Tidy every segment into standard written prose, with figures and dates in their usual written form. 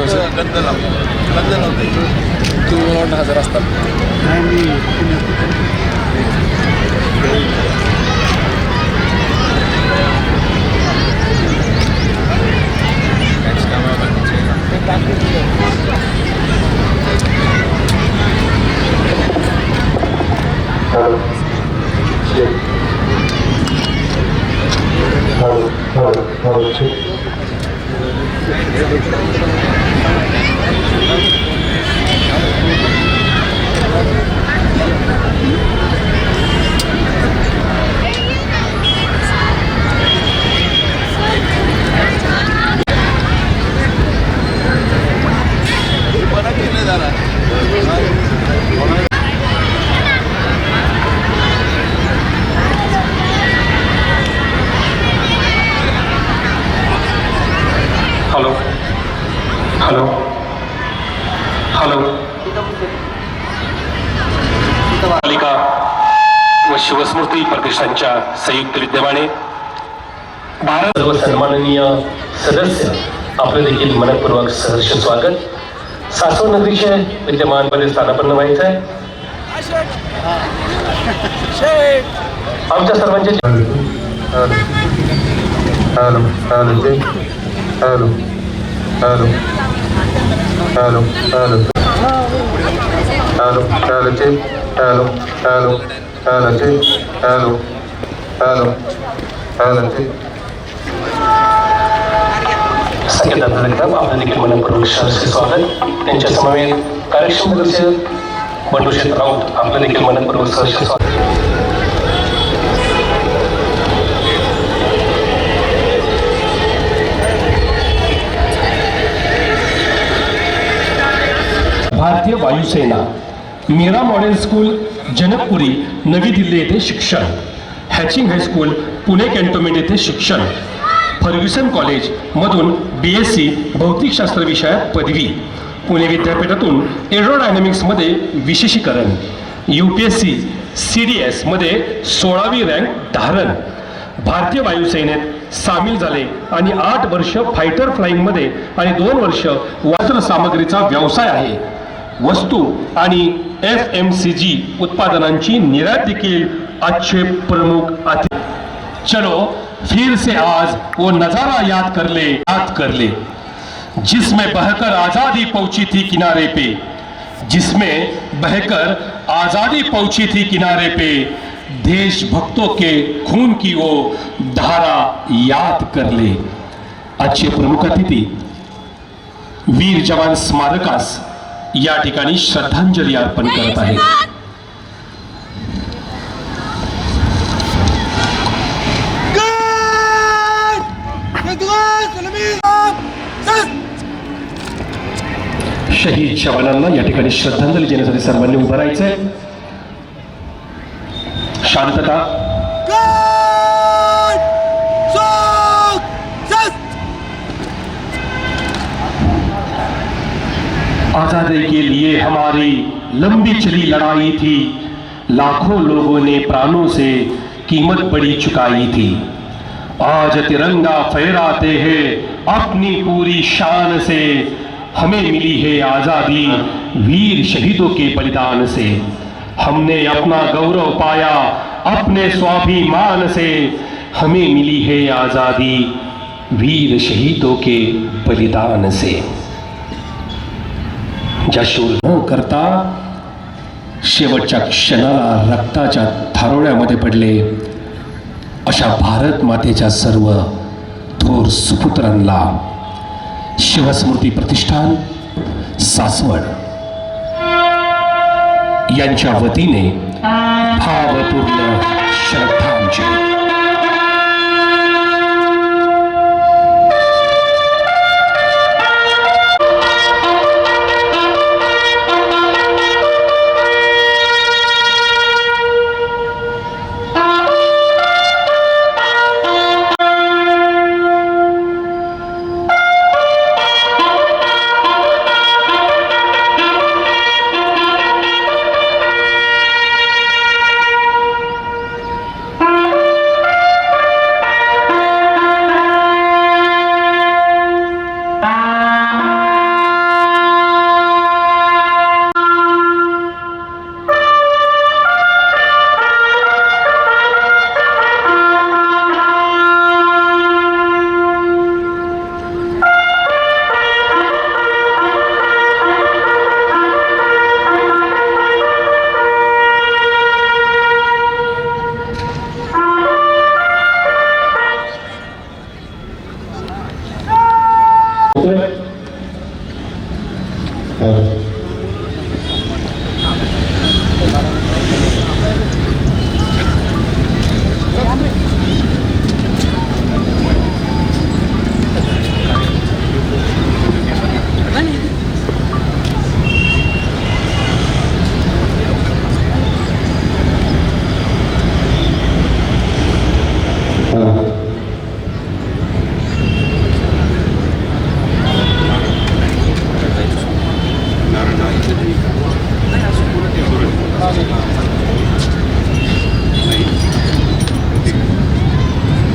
गंध नव्हते. तुम्ही मला वाटतं हजर असतात. हॅलो हॅलो हॅलो पालिका व शिवस्मृती प्रतिष्ठानच्या संयुक्त विद्यमाने भारत सर्व सन्माननीय सदस्य आपले देखील मनपूर्वक सहर्ष स्वागत. सासवड नगरीचे विद्यमान पदे स्थानापन्न व्हायचं आहे. आमच्या सर्वांचे hello hello hello hello hello hello hello hello check hello hello hello check hello hello hello check. संकेतांना एकदम आपलं देखील मनपूर्वक स्वागत. त्यांच्या समवेत कार्यक्षम सदस्य बंडू शेठ राऊत आपलं देखील मनपूर्वक स्वागत. भारतीय वायुसेना, मीरा मॉडेल स्कूल जनकपुरी नवी दिल्ली येथे शिक्षण, हॅचिंग हायस्कूल पुणे कॅन्टोन्मेंट येथे शिक्षण, फर्ग्युसन कॉलेज मधून BSc भौतिकशास्त्र विषयात पदवी, पुणे विद्यापीठातून एरोडायनॅमिक्समध्ये विशेषीकरण, UPSC CDS मध्ये 16वी रँक धारण, भारतीय वायुसेनेत सामील झाले आणि 8 वर्ष फायटर फ्लाइंगमध्ये आणि 2 वर्ष वाहतूक सामग्रीचा व्यवसाय आहे. वस्तू आणि FMCG उत्पादनांची निर्यात देखील अच्छे प्रमुख अतिथि. चलो फिर से आज वो नजारा याद कर ले जिसमें बहकर आजादी पहुंची थी किनारे पे, जिसमें बहकर आजादी पहुंची थी किनारे पे, देशभक्तों के खून की वो धारा याद कर ले. अच्छे प्रमुख अतिथी वीर जवान स्मारकास या ठिकाणी श्रद्धांजली अर्पण करत आहेत. शहीद जवानांना या ठिकाणी श्रद्धांजली देण्यासाठी सर्वांनी उभं राहायचंय. शांतता. आजादी के लिए हमारी लंबी चली लड़ाई थी, लाखों लोगों ने प्राणों से कीमत बड़ी चुकाई थी. आज तिरंगा फहराते हैं अपनी पूरी शान से, हमें मिली है आजादी वीर शहीदों के बलिदान से. हमने अपना गौरव पाया अपने स्वाभिमान से, हमें मिली है आजादी वीर शहीदों के बलिदान से. जाशूर न करता शेवटच्या क्षणाला रक्ताच्या थारोळ्यामध्ये पडले अशा भारत मातेच्या सर्व थोर सुपुत्रांना शिवस्मृती प्रतिष्ठान सासवड यांच्या वतीने भावपूर्ण श्रद्धांजली.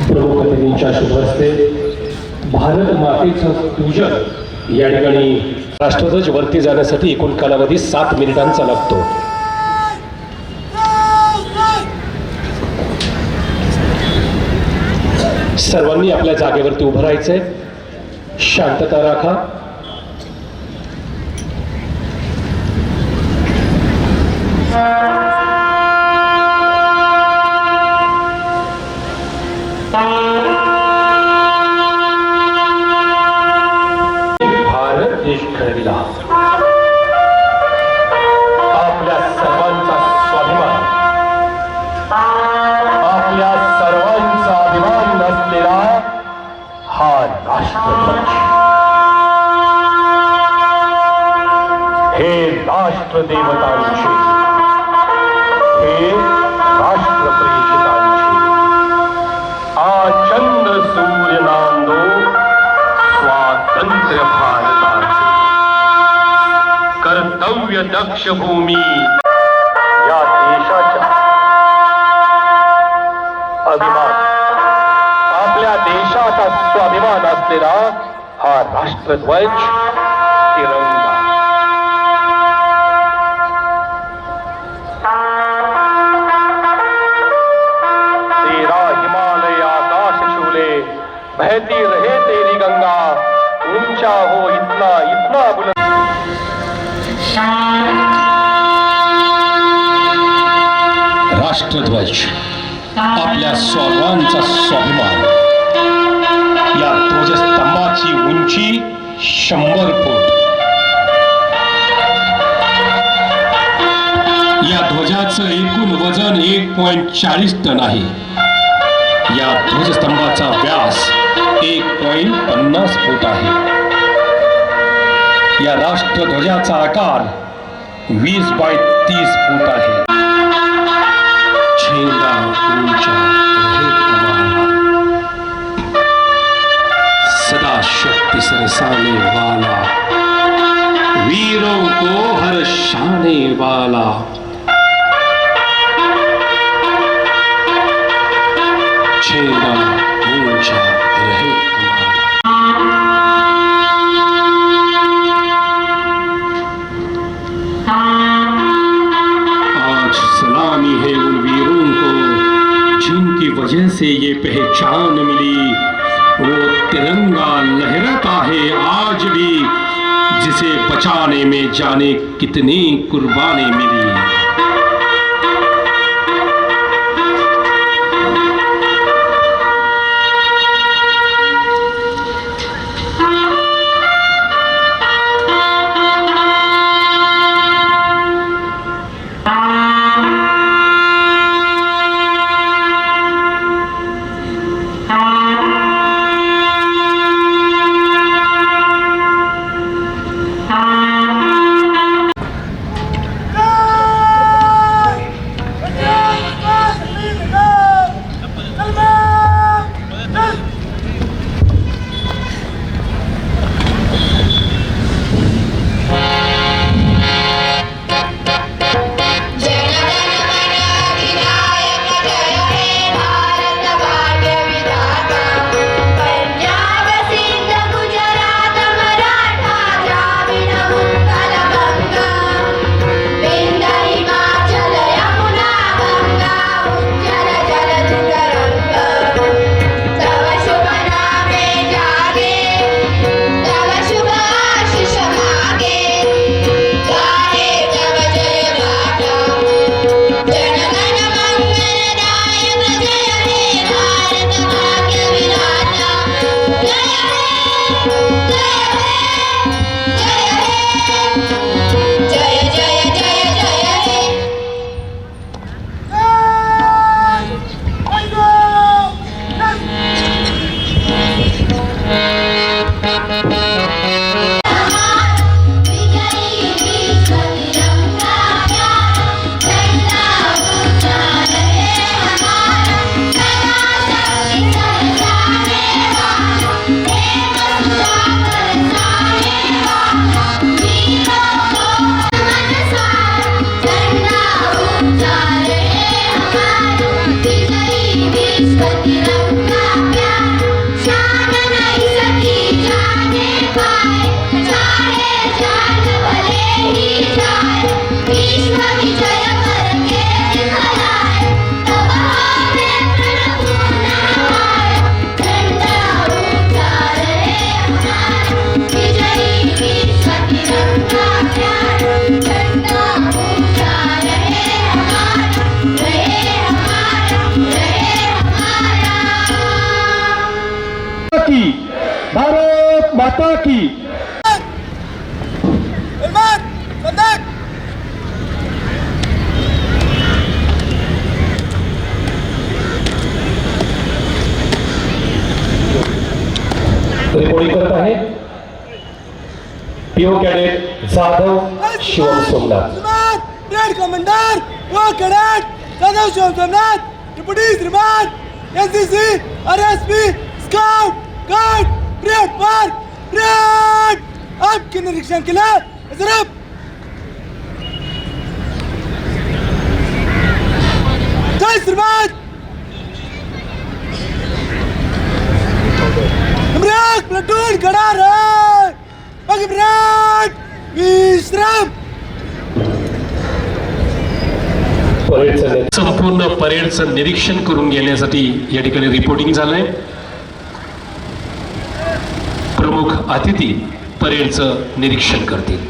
प्रमुख अतिथींच्या शुभ हस्ते भारत मातेचं पूजन या ठिकाणी राष्ट्रध्वज वरती जाण्यासाठी एकूण कालावधी 7 मिनिटांचा लागतो. सर्वांनी आपल्या जागेवरती उभं राहायचंय. शांतता राखा. भारत देश घडविला. आपल्या सर्वांचा स्वाभिमान, आपल्या सर्वांचा अभिमान असलेला हा राष्ट्रध्वज. हे राष्ट्रदेवतांचे, हे राष्ट्रप्रेषितांचे आचंद सूर्य नांदो स्वातंत्र्य भारताचे. कर्तव्य दक्ष भूमी या देशाच्या अभिमान, आपल्या देशाचा स्वाभिमान असलेला हा राष्ट्रध्वज तिरंगा. तेरा हिमालय आकाश छूले, बहती रहे तेरी गंगा, ऊंचा हो इतना इतना बुलंद. राष्ट्रध्वज आपल्या सर्वांचा स्वाभिमान. या ध्वजस्तंभाची उंची 100 फूट. या ध्वजाचं एकूण वजन 1.40 टन आहे. या ध्वजस्तंभाचा व्यास 1.50 फूट आहे. या राष्ट्रध्वजाचा आकार 20 बाय 30 फूट आहे. झेंडा ऊंचा रहे तुम्हारा, सदा शक्ति सरसाने वाला, वीरों को हर्षाने वाला. झेंडा ऊंचा रहे तुम्हारा. आज सलामी है उन वीरों को जिनकी वजह से ये पहचान मिली. वो तिरंगा लहराता है आज भी, जिसे बचाने में जाने कितनी कुर्बानी मिली. PO cadet Jadhav Shivam Somnath. Brigade commander PO cadet Jadhav Shivam Somnath, deputy श्रीमान NCC RSP scout guard parade पर परेड। आपके निरीक्षण के लिए जरा जय श्रीमान। प्लाटून खड़ा रहे, बाकी परेड विश्राम। संपूर्ण परेडचं निरीक्षण करून घेण्यासाठी या ठिकाणी रिपोर्टिंग झालंय। प्रमुख अतिथी परेडचं निरीक्षण करतील।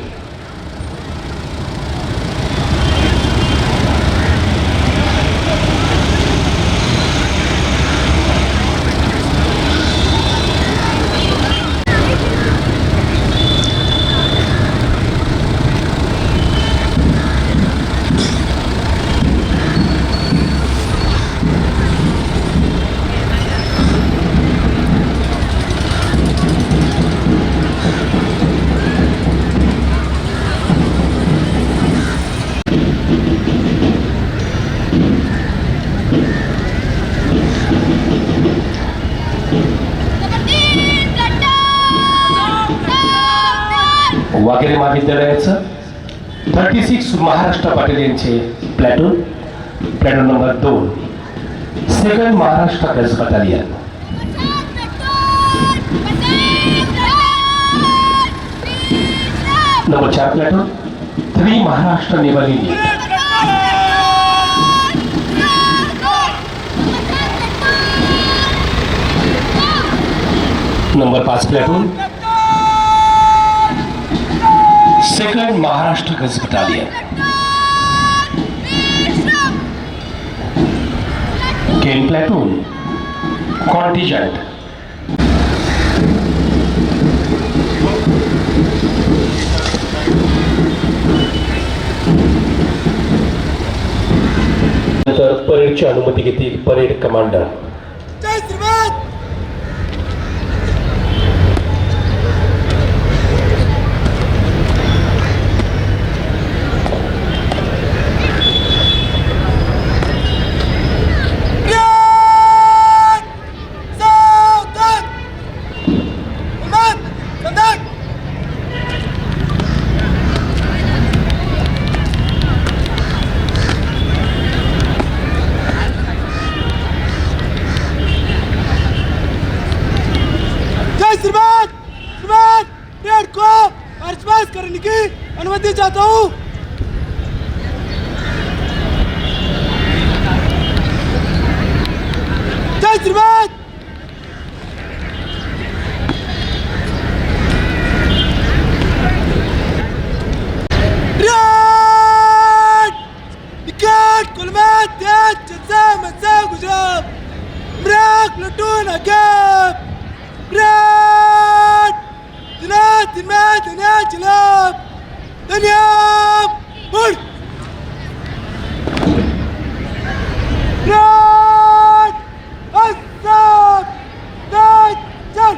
वाघेरे महाविद्यालयाचं 36 महाराष्ट्र बटालियनचे platoon number 2 second Maharashtra girls battalion. Number 4 platoon 3 Maharashtra naval unit. Number 5 platoon second Maharashtra girls battalion. केन प्लॅटून कॉन्टिजेंट। नंतर परेडची अनुमती घेतील परेड कमांडर। जय श्रीमान। श्रीमान श्रीमान परेड को मार्च पास्ट करने की अनुमति चाहता हूँ। जय श्रीमान। विकेट कुलमत तेज जलसा मचा गुजरात ब्रेक प्लाटून आगे ब्रेड दिना जलाब दुनिया बुड़ ब्रेड अस्साम चल।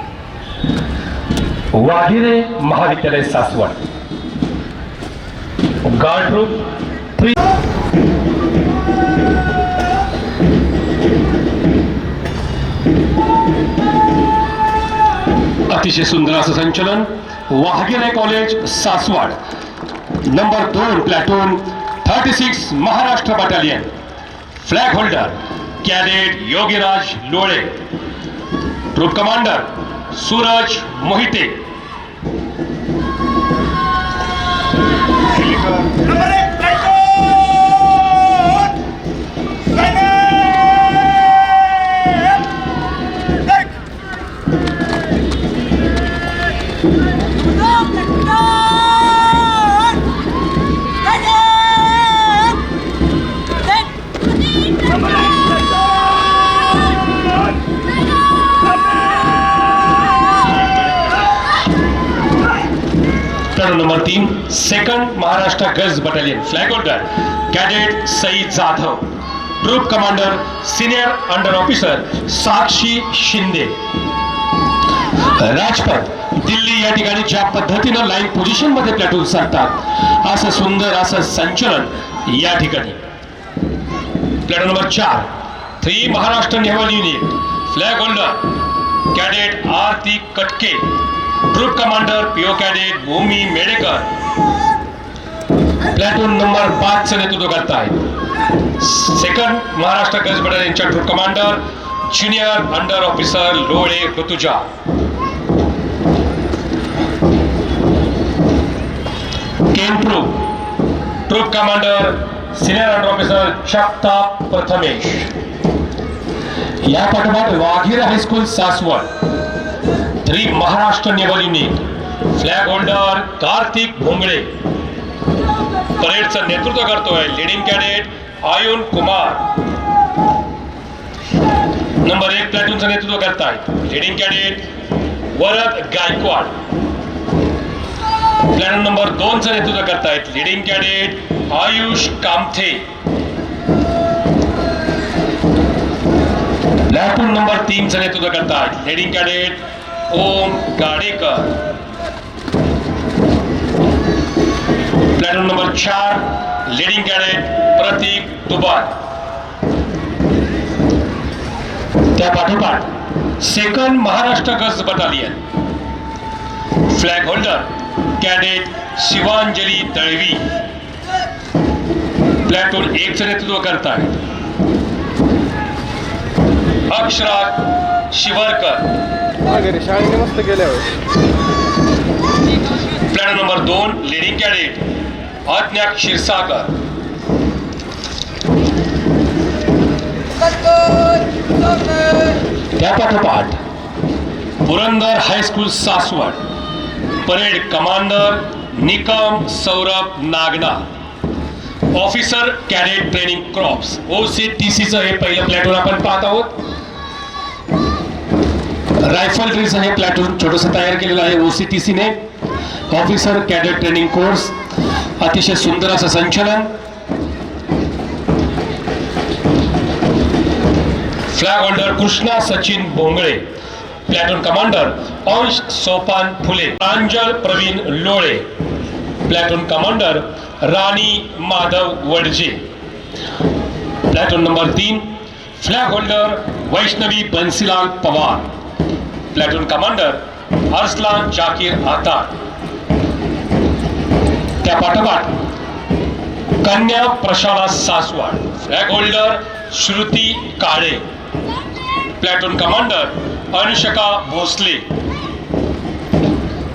वाघेरे महाविद्यालय सासवड गार्ड ग्रुप 3 अतिशय सुंदर असं संचलन। Waghere college Saswad number 2 platoon 36 Maharashtra battalion. Flag holder cadet Yogiraj Lole. Group commander Suraj Mohite. Number 3 second Maharashtra girls battalion. Flag holder cadet Sai Jadhav. Group commander senior under officer Sakshi Shinde. Rajpath Delhi या ठिकाणी ज्या पद्धतीनं लाईन पोझिशन मध्ये प्लॅटून सरतात असं सुंदर असं संचलन या ठिकाणी. Platoon number 4 3 Maharashtra naval unit flag holder cadet Aarti Katke, group commander PO cadet Bhumi Medekar. Platoon number 5 चं नेतृत्व करतायत सेकंड महाराष्ट्र गर्ल्स बटालियनच्या group commander junior under officer Lole Rutuja. केन troop commander senior under officer Jagtap Prathamesh. या पाठोपाठ Waghire high school Saswad 3 Maharashtra naval unit flag holder Kartik Bhongale. परेडचं नेतृत्व करतोय leading cadet Ayun Kumar. Number 1 प्लॅटूनचं नेतृत्व करतायत leading cadet Varad Gaikwad. Platoon number 2 चं नेतृत्व करतायत leading cadet Ayush Kamthe. Platoon number 3 चं नेतृत्व करतायत leading cadet Om Gadekar. Platoon number 4 leading cadet Pratik Dubar. त्या पाठोपाठ second Maharashtra girls battalion flag holder cadet Shivanjali Dalvi. Platoon 1 चं नेतृत्व करतायत अक्षरा शिवरकर. शाळेने मस्त गेल्या. प्लॅटून नंबर 2 लीडिंग कॅडेट आज्ञा क्षीरसागर. त्या पाठोपाठ Purandar high school Saswad parade commander Nikam Saurabh Nagna. Officer cadet training corps OCTC चं हे पहिलं प्लॅटून आपण पाहत आहोत. रायफलरीचं हे प्लॅटून छोटंसं तयार केलेलं आहे OCTC ने. ऑफिसर कॅडेट ट्रेनिंग कोर्स अतिशय सुंदर असं संचलन. Flag holder Krishna Sachin Bongale. Platoon commander Ansh Sopan Phule. Pranjal Pravin Lole. Platoon commander Rani Madhav Wadje. Platoon number 3 flag holder Vaishnavi Bansilal Pawar. Platoon commander Arsalan Zakir Attar. त्या पाठोपाठ Kanya Prashala Saswad flag holder Shruti Kale. Platoon commander Anushka Bhosale.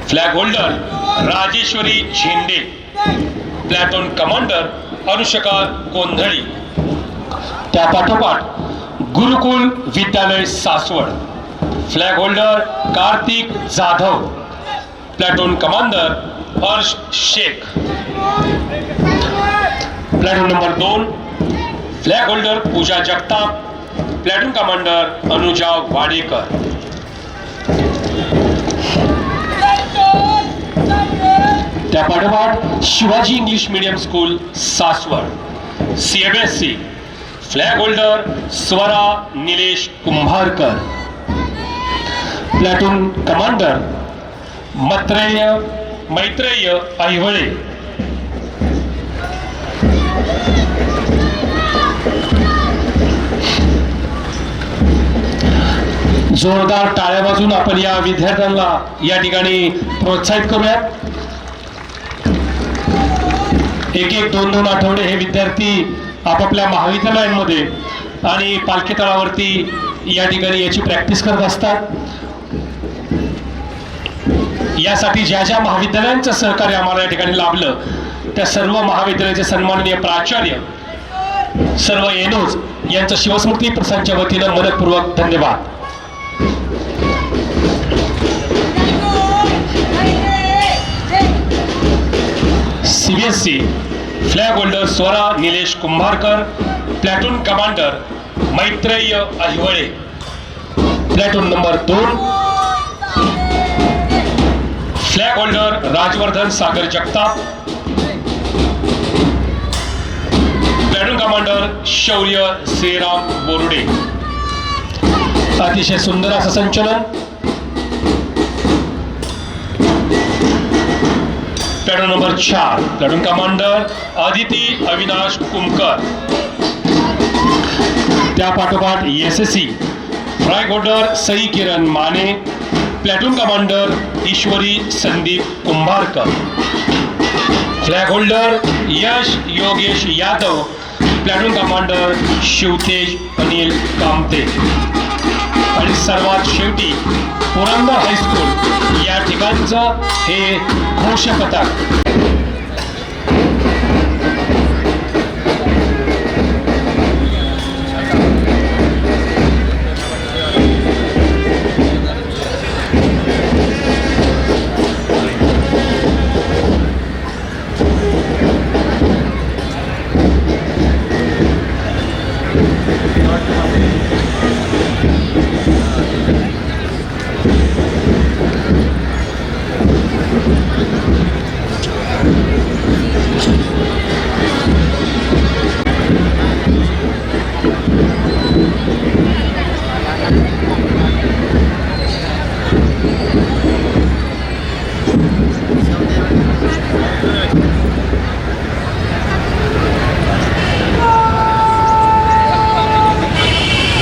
Flag holder Rajeshwari Zende. Platoon commander Anushka Gondhali. त्या पाठोपाठ Gurukul Vidyalaya Saswad flag holder Kartik Jadhav. Platoon commander Harsh Shaikh. Platoon number 2 flag holder Pooja Jagtap. Platoon commander Anuja Wadekar. त्या पाठोपाठ Shivaji English medium school Saswad CBSE flag holder Swara Nilesh Kumbharkar. Platoon commander Maitreya Aihale. जोरदार टाळ्या वाजून आपण या विद्यार्थ्यांना या ठिकाणी प्रोत्साहित करूयात. 1-1, 2-2 आठवडे हे विद्यार्थी आपापल्या महाविद्यालयांमध्ये आणि पालखी तळावरती या ठिकाणी याची प्रॅक्टिस करत असतात. यासाठी ज्या ज्या महाविद्यालयांचं सहकार्य आम्हाला या ठिकाणी लाभलं त्या सर्व महाविद्यालयाचे सन्माननीय प्राचार्य सर्व एनोज यांचं शिवस्मृती प्रसादच्या वतीनं मनपूर्वक धन्यवाद. CBSE flag holder Swara Nilesh Kumbharkar. Platoon commander Maitreya Aihale. Platoon number 2 flag holder Rajvardhan Sagar Jagtap. Platoon commander Shaurya Shriram Borude. अतिशय सुंदर असं संचलन. Platoon number 4 platoon commander Aditi Avinash Kumkar. त्या पाठोपाठ SSC flag holder Sai Kiran Mane, platoon commander Ishwari Sandeep Kumbharkar. Flag holder Yash Yogesh Yadav, platoon commander Shivtej Anil Kamte. आणि सर्वात शेवटी पुरंदर हायस्कूल या ठिकाणचं हे घोष पथक.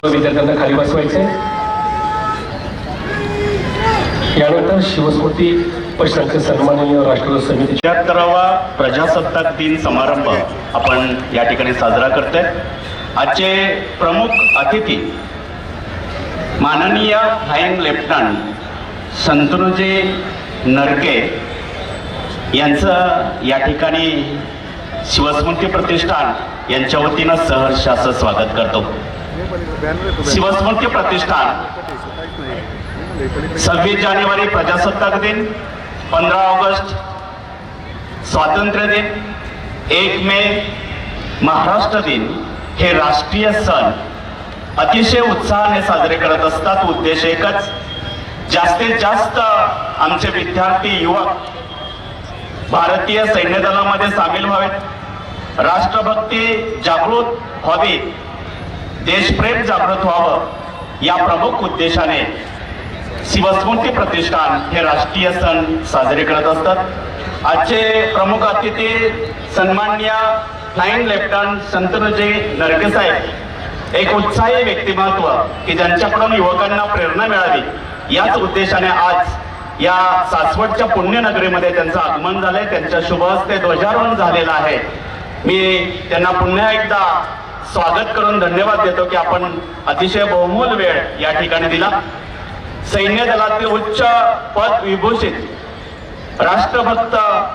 विद्यार्थ्यांना खाली बसवायचे. यानंतर शिवस्मृती परिषदेचे सन्माननीय राष्ट्रवादी समिती 76वा प्रजासत्ताक दिन समारंभ आपण या ठिकाणी साजरा करतोय. आजचे प्रमुख अतिथी माननीय फ्लाइंग लेफ्टनंट संतनुजी नरके यांचं या ठिकाणी शिवस्मृती प्रतिष्ठान यांच्या वतीनं सहर्ष असं स्वागत करतो. शिवस्मृती प्रतिष्ठान 26 जानेवारी प्रजासत्ताक दिन, 15 ऑगस्ट स्वातंत्र्य दिन, 1 मे महाराष्ट्र दिन हे राष्ट्रीय सण अतिशय उत्साहाने साजरे करत असतात. उद्देश एकच, जास्तीत जास्त आमचे विद्यार्थी युवक भारतीय सैन्य दलामध्ये सामील व्हावेत, राष्ट्रभक्ती जागृत व्हावी, देशप्रेम जागृत व्हावं या प्रमुख उद्देशाने शिवस्मृती प्रतिष्ठान हे राष्ट्रीय सण साजरे करत असतात. आजचे प्रमुख अतिथी सन्माननीय फ्लाइंग लेफ्टनंट संतनुजी नरके साहेब, एक उत्साही व्यक्तिमत्व की ज्यांच्याकडून युवकांना प्रेरणा मिळावी याच उद्देशाने आज या सासवडच्या पुण्यनगरीमध्ये त्यांचं आगमन झालंय. त्यांच्या शुभ हस्ते ध्वजारोहण झालेलं आहे. मी त्यांना पुन्हा एकदा स्वागत करून धन्यवाद देतो की आपण अतिशय बहुमोल वेळ या ठिकाणी दिला. सैन्य दलातील उच्च पद विभूषित राष्ट्रभक्त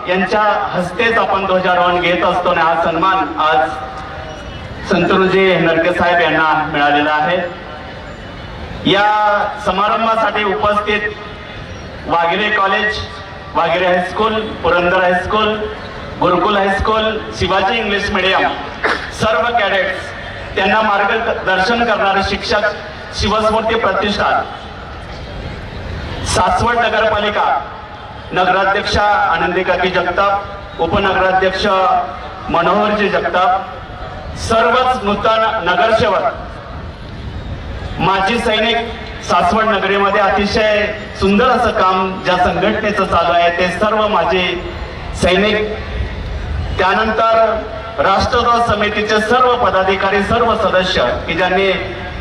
यांच्या हस्तेच आपण ध्वजारोहण घेत असतो आणि हा सन्मान आज संतनुजी नरके साहेब यांना मिळालेला आहे. या समारंभासाठी उपस्थित Waghire college, Waghire high school, Purandar high school, Gurukul high school, Shivaji English medium सर्व कॅडेट्स, त्यांना मार्गदर्शन करणारे शिक्षक, शिवस्मृती प्रतिष्ठान, सासवड नगरपालिका, नगराध्यक्षा आनंदी काकी जगताप, उपनगराध्यक्ष मनोहरजी जगताप, सर्वच नूतन नगरसेवक, माजी सैनिक, सासवड नगरीमध्ये अतिशय सुंदर असं काम ज्या संघटनेचं चालू आहे ते सर्व माजी सैनिक, त्यानंतर राष्ट्रध्वज समितीचे सर्व पदाधिकारी, सर्व सदस्य की ज्यांनी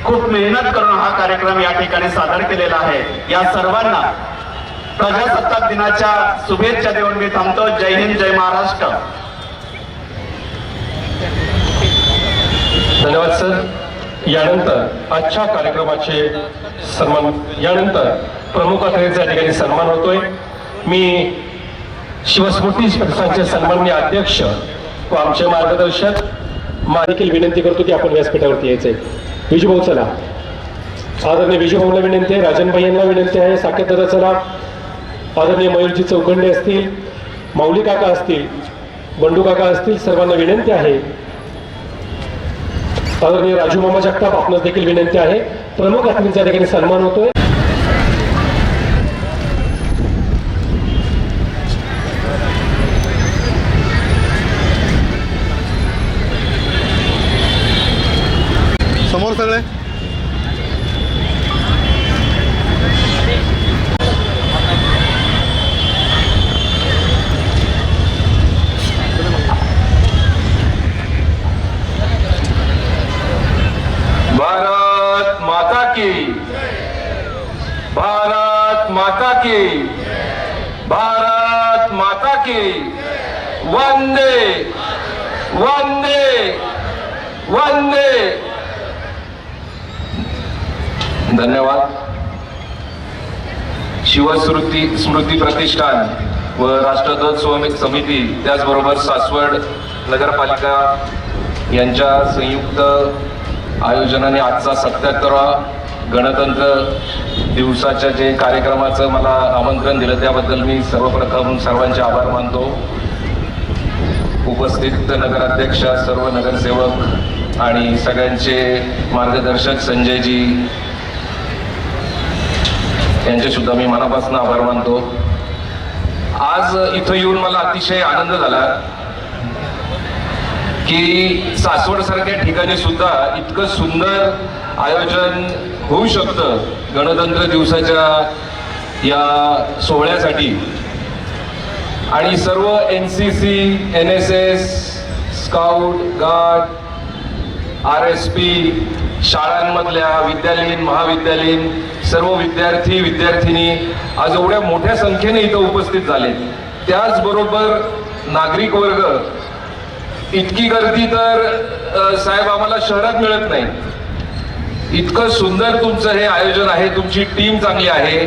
खूप मेहनत करून हा कार्यक्रम या ठिकाणी सादर केलेला आहे, या सर्वांना प्रजासत्ताक दिनाच्या शुभेच्छा देऊन मी थांबतो. जय हिंद, जय महाराष्ट्र. धन्यवाद सर. यानंतर आजच्या कार्यक्रमाचे यानंतर प्रमुख अतिथीचा या ठिकाणी सन्मान होतोय. मी शिवस्मृती प्रतिष्ठानचे सन्माननीय अध्यक्ष व आमचे मार्गदर्शक देखील विनंती करतो की आपण व्यासपीठावरती यायचंय. विजूभाऊ चला. आदरणीय विजूभाऊला विनंती आहे, राजन भाई यांना विनंती आहे, साकेत दादा चला, आदरणीय मयूरजी चौखंडे असतील, माऊली काका असतील, बंडू काका असतील, सर्वांना विनंती आहे. आदरणीय राजू मामा जगताप आपणास देखील विनंती आहे. प्रमुख अतिथींचा ठिकाणी सन्मान होतोय. समोर सगळे की, भारत माता की, वंदे वंदे वंदे. धन्यवाद. शिवस्मृती प्रतिष्ठान व राष्ट्रध्वज समिती त्याचबरोबर सासवड नगरपालिका यांच्या संयुक्त आयोजनाने आजचा 77वा गणतंत्र दिवसाच्या जे कार्यक्रमाचं मला आमंत्रण दिलं त्याबद्दल मी सर्वप्रथम सर्वांचे आभार मानतो. उपस्थित नगराध्यक्ष, सर्व नगरसेवक आणि सगळ्यांचे मार्गदर्शक संजयजी यांचे सुद्धा मी मनापासून आभार मानतो. आज इथं येऊन मला अतिशय आनंद झाला की सासवड सारख्या ठिकाणी सुद्धा इतकं सुंदर आयोजन होऊ शकतं गणतंत्र दिवसाच्या या सोहळ्यासाठी. आणि सर्व NCC, NSS, scout guard, RSP, शाळांमधल्या विद्यालयीन, महाविद्यालयीन सर्व विद्यार्थी विद्यार्थिनी आज एवढ्या मोठ्या संख्येने इथं उपस्थित झाले. त्याचबरोबर नागरिक वर्ग. इतकी गर्दी तर साहेब आम्हाला शहरात मिळत नाही. इतकं सुंदर तुमचं हे आयोजन आहे, तुमची टीम चांगली आहे.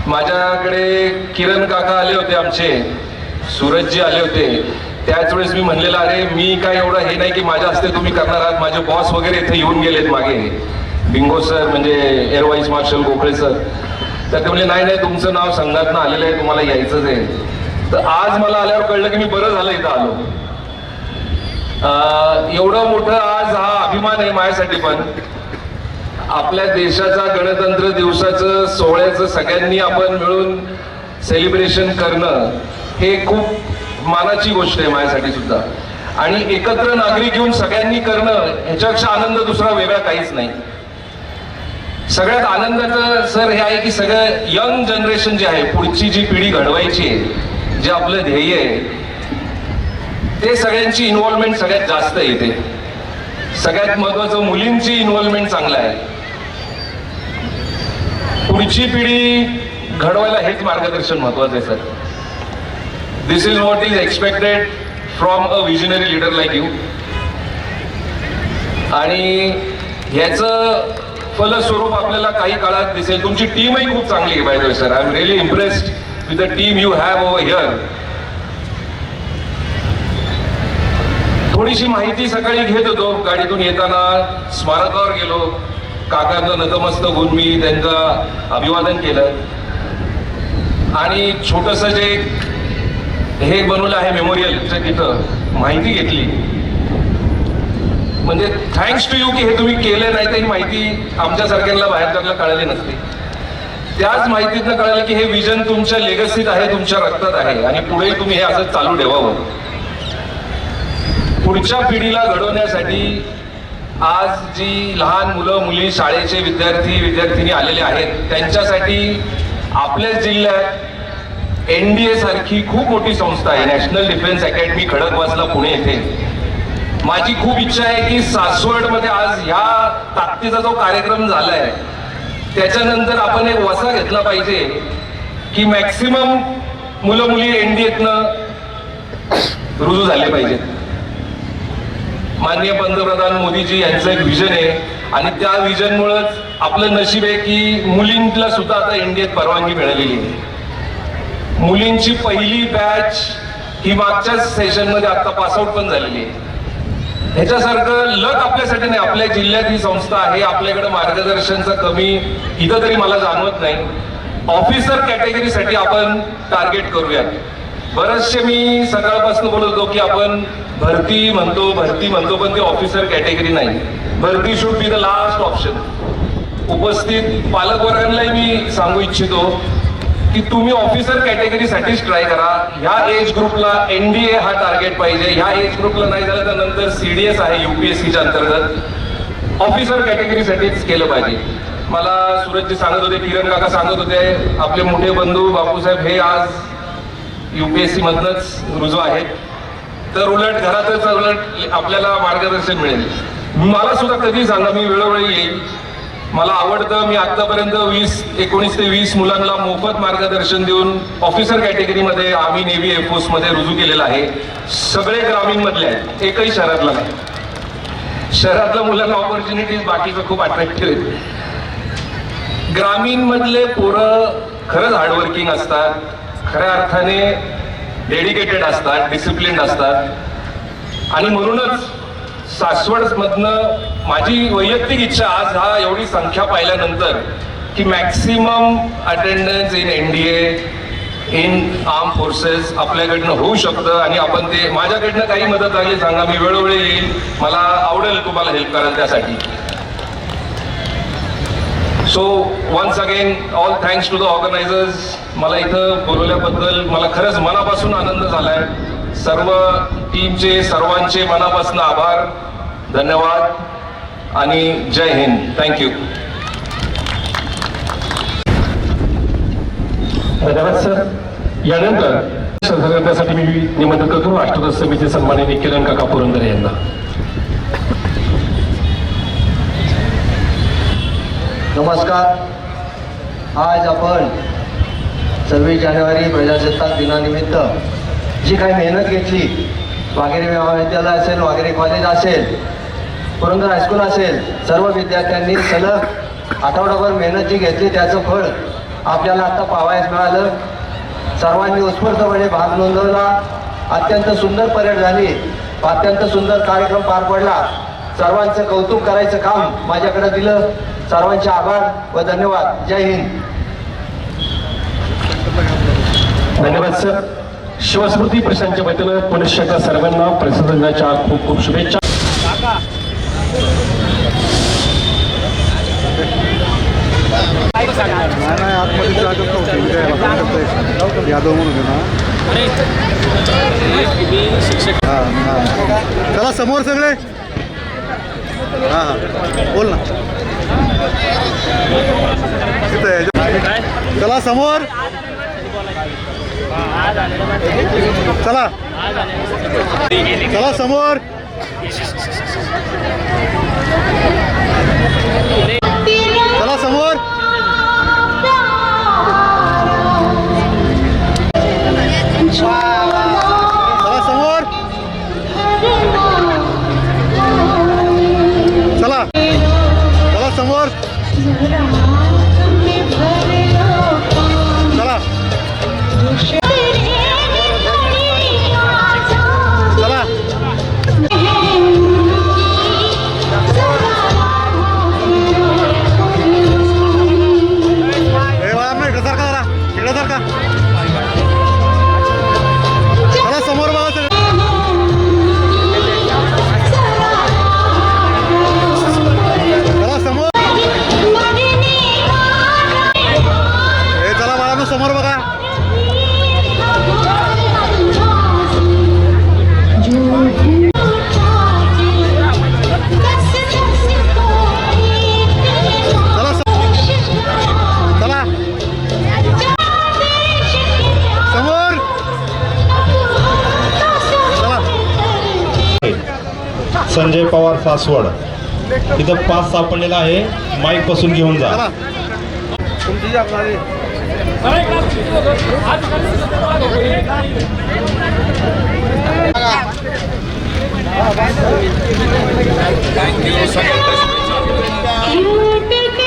माझ्याकडे किरण काका आले होते, आमचे सूरजजी आले होते. त्याच वेळेस मी म्हणलेलं अरे मी काय एवढं हे नाही की माझ्या हस्ते तुम्ही करणार आहात. माझे बॉस वगैरे इथे येऊन गेलेत मागे, बिंगो सर म्हणजे एअर वाईस मार्शल गोखळे सर. तर ते म्हणले नाही नाही तुमचं नाव संघातनं आलेलं आहे, तुम्हाला यायचंच आहे. तर आज मला आल्यावर कळलं की मी बरं झालं इथं आलो. एवढं मोठं आज हा अभिमान आहे माझ्यासाठी. पण आपल्या देशाचा गणतंत्र दिवसाचं सोहळ्याचं सगळ्यांनी आपण मिळून सेलिब्रेशन करणं हे खूप मानाची गोष्ट आहे माझ्यासाठी सुद्धा. आणि एकत्र नागरिक घेऊन सगळ्यांनी करणं ह्याच्यापेक्षा आनंद दुसरा वेगळा काहीच नाही. सगळ्यात आनंदाचं सर हे आहे की सगळं यंग जनरेशन जे आहे, पुढची जी पिढी घडवायची आहे, जे आपलं ध्येय आहे, ते सगळ्यांची इन्व्हॉल्वमेंट सगळ्यात जास्त येते. सगळ्यात महत्वाचं मुलींची इन्व्हॉल्वमेंट चांगलं आहे. पुढची पिढी घडवायला हेच मार्गदर्शन महत्वाचं आहे sir. This is what is expected from a visionary leader like you. आणि ह्याचं फलस्वरूप आपल्याला काही काळात दिसेल. तुमची टीमही खूप चांगली आहे by the way sir. I am really impressed with the team you have over here. थोडीशी माहिती सकाळी घेत होतो गाडीतून येताना, स्मारकावर गेलो, काकांना नतमस्तक होऊन मी त्यांचं अभिवादन केलं. आणि छोटंसं जे हे बनवलं आहे मेमोरियल, तिथं माहिती घेतली. म्हणजे थँक्स टू यू की हे तुम्ही केलं, नाही तर ही माहिती आमच्यासारख्यांना बाहेरच्याला कळाली नसते. त्याच माहितीतनं कळालं की हे विजन तुमच्या लेगसीत आहे, तुमच्या रक्तात आहे आणि पुढे तुम्ही हे असं चालू ठेवावं. पुढच्या पिढीला घडवण्यासाठी आज जी लहान मुलं मुली, शाळेचे विद्यार्थी विद्यार्थिनी आलेले आहेत, त्यांच्यासाठी आपल्याच जिल्ह्यात NDA सारखी खूप मोठी संस्था आहे, national defence academy Khadakwasla Pune येथे. माझी खूप इच्छा आहे की सासवडमध्ये आज ह्या ताकदीचा जो कार्यक्रम झालाय त्याच्यानंतर आपण एक वसा घेतला पाहिजे की मॅक्सिमम मुलं मुली NDAतनं रुजू झाले पाहिजेत. माननीय पंतप्रधान मोदीजी यांचं एक विजन आहे आणि त्या विजनमुळेच आपलं नशीब आहे की मुलींना सुद्धा आता NDAत परवानगी मिळालेली आहे. मुलींची पहिली बॅच ही मागच्याच सेशनमध्ये आता पासआउट पण झालेली आहे. ह्याच्यासारखं लक आपल्यासाठी नाही. आपल्या जिल्ह्यात ही संस्था आहे, आपल्याकडे मार्गदर्शनचं कमी इथं तरी मला जाणवत नाही. ऑफिसर कॅटेगरीसाठी आपण टार्गेट करूयात. बरेचसे मी सकाळपासून बोलत होतो की आपण भरती म्हणतो पण ते ऑफिसर कॅटेगरी नाही. भरती should be the last option. उपस्थित पालकवर्गांनाही मी सांगू इच्छितो की तुम्ही ऑफिसर कॅटेगरीसाठीच ट्राय करा. ह्या एज ग्रुपला NDA हा टार्गेट पाहिजे. ह्या एज ग्रुपला नाही झालं तर नंतर CDS आहे UPSCच्या अंतर्गत. ऑफिसर कॅटेगरीसाठीच केलं पाहिजे. मला सूरजजी सांगत होते, किरण काका सांगत होते, आपले मोठे बंधू बापूसाहेब हे आज UPSC मधनच रुजू आहेत. तर उलट घरातच उलट आपल्याला मार्गदर्शन मिळेल. मला सुद्धा कधी सांगा, मी वेळोवेळी येईल. मला आवडतं. मी आतापर्यंत 19 ते 20 मुलांना मोफत मार्गदर्शन देऊन ऑफिसर कॅटेगरीमध्ये आम्ही नेव्ही एअरफोर्समध्ये रुजू केलेला आहे. सगळे ग्रामीण मधले आहेत, एकही शहरातला नाही. शहरातल्या मुलांना ऑपॉर्च्युनिटीज बाकीचं खूप अट्रॅक्टिव्ह आहेत. ग्रामीण मधले पोरं खरंच हार्डवर्किंग असतात, खऱ्या अर्थाने डेडिकेटेड असतात, डिसिप्लिन असतात. आणि म्हणूनच सासवडमधनं माझी वैयक्तिक इच्छा आज हा एवढी संख्या पाहिल्यानंतर की maximum attendance in NDA in arm forces आपल्याकडनं होऊ शकतं. आणि आपण ते, माझ्याकडनं काही मदत लागली सांगा, मी वेळोवेळी येईल. मला आवडेल तुम्हाला हेल्प करायला त्यासाठी. So once again all thanks to the organisers. मला इथं बोलवल्याबद्दल मला खरंच मनापासून आनंद झालाय. सर्व टीमचे, सर्वांचे मनापासून आभार, धन्यवाद आणि जय हिंद. थँक्यू. धन्यवाद सर. यानंतर सहकार्यासाठी मी निमंत्रित करतो राष्ट्रपती समितीचे सन्माननीय किरण काका पुरंदरे यांना. नमस्कार. आज आपण 26 जानेवारी प्रजासत्ताक दिनानिमित्त जी काही मेहनत घेतली, वाघेरे महाविद्यालय असेल, वाघेरे कॉलेज असेल, पुरंदर हायस्कूल असेल, सर्व विद्यार्थ्यांनी सलग आठवडाभर मेहनत जी घेतली त्याचं फळ आपल्याला आता पाहावयास मिळालं. सर्वांनी उत्स्फूर्तपणे भाग नोंदवला. अत्यंत सुंदर परेड झाली, अत्यंत सुंदर कार्यक्रम पार पडला. सर्वांचं कौतुक करायचं काम माझ्याकडे दिलं. सर्वांचे आभार व धन्यवाद. जय हिंद. धन्यवाद सर. शिवस्मृती प्रशांतच्या वतीनं पुनश्च एकदा सर्वांना प्रसिद्ध दिनाच्या खूप खूप शुभेच्छा. नाही आतमध्ये जागा नव्हती यादव म्हणून ना. हां हां चला समोर सगळे. हां हां बोल ना. तिथं आहे. चला समोर. चला चला समोर. चला समोर. चला समोर. चला चला समोर. चला चला. हे बाळा नाही इकडं सारखा जरा, इकडं सारखा. चला समोर बघा सगळं. चला समोर. हे चला बाळा समोर बघा. चला समोर. चला. संजय पवार सासवड इथं पास सापडलेला आहे. माईक पासून घेऊन जा. चला तुमची जबाबदारी. थँक्यू.